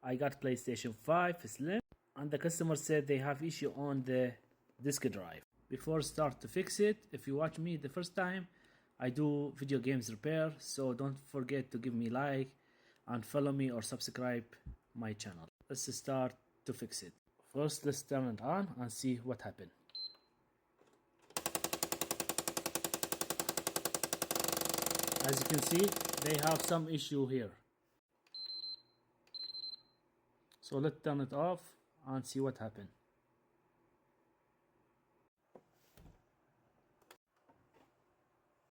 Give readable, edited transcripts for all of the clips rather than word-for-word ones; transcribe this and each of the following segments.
I got PlayStation 5 Slim, and the customer said they have issue on the disk drive. Before start to fix it, if you watch me the first time, I do video games repair, so don't forget to give me like and follow me or subscribe my channel. Let's start to fix it. First, let's turn it on and see what happened. As you can see, they have some issue here. So let's turn it off and see what happened.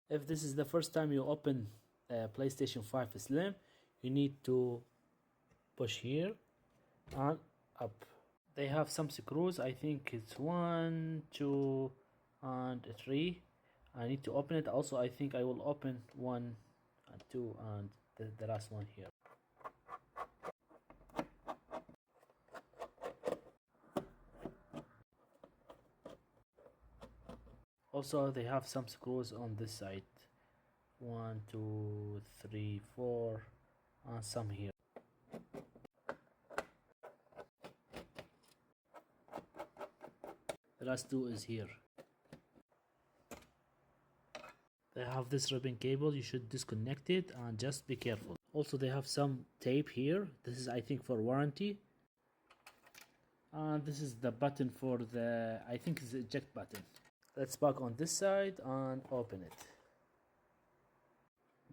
If this is the first time you open PlayStation 5 Slim, you need to push here and up. They have some screws, I think it's 1, 2 and 3. I need to open it. Also, I think I will open 1 and 2 and the last one here. Also, they have some screws on this side. 1, 2, 3, 4 and some here. The last 2 is here. They have this ribbon cable, you should disconnect it and just be careful. Also, they have some tape here. This is, I think, for warranty. And this is the button for the, I think it's the eject button. Let's back on this side and open it.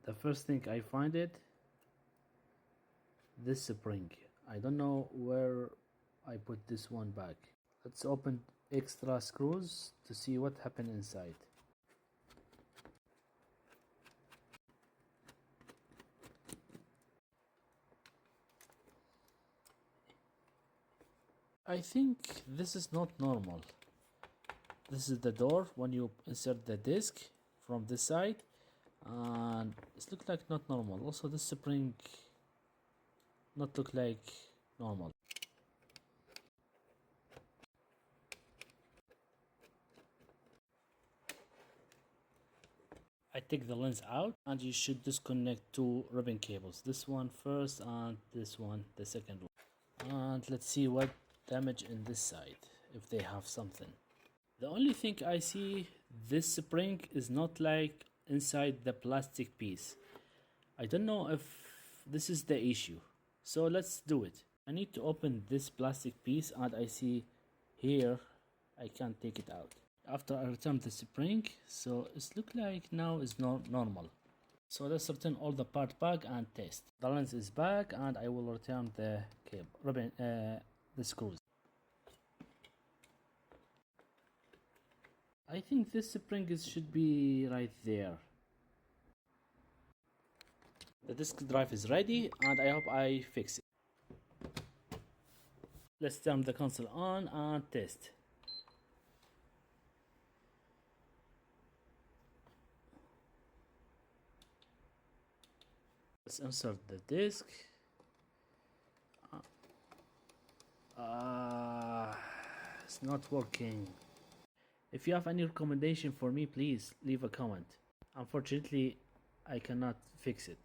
The first thing I find it, this spring. I don't know where I put this one back. Let's open extra screws to see what happened inside. I think this is not normal. This is the door when you insert the disc from this side, and it looks like not normal. Also, this spring not look like normal. I take the lens out, and you should disconnect 2 ribbon cables. This one first and this one the second one. And let's see what damage in this side, if they have something. The only thing I see, this spring is not like inside the plastic piece. I don't know if this is the issue. So let's do it. I need to open this plastic piece, and I see here I can't take it out. After I return the spring, so it looks like now is normal. So let's return all the part back and test. The lens is back, and I will return the cable, ribbon, the screws. I think this spring should be right there. The disk drive is ready, and I hope I fix it. Let's turn the console on and test. Let's insert the disk. It's not working. If you have any recommendation for me, please leave a comment. Unfortunately, I cannot fix it.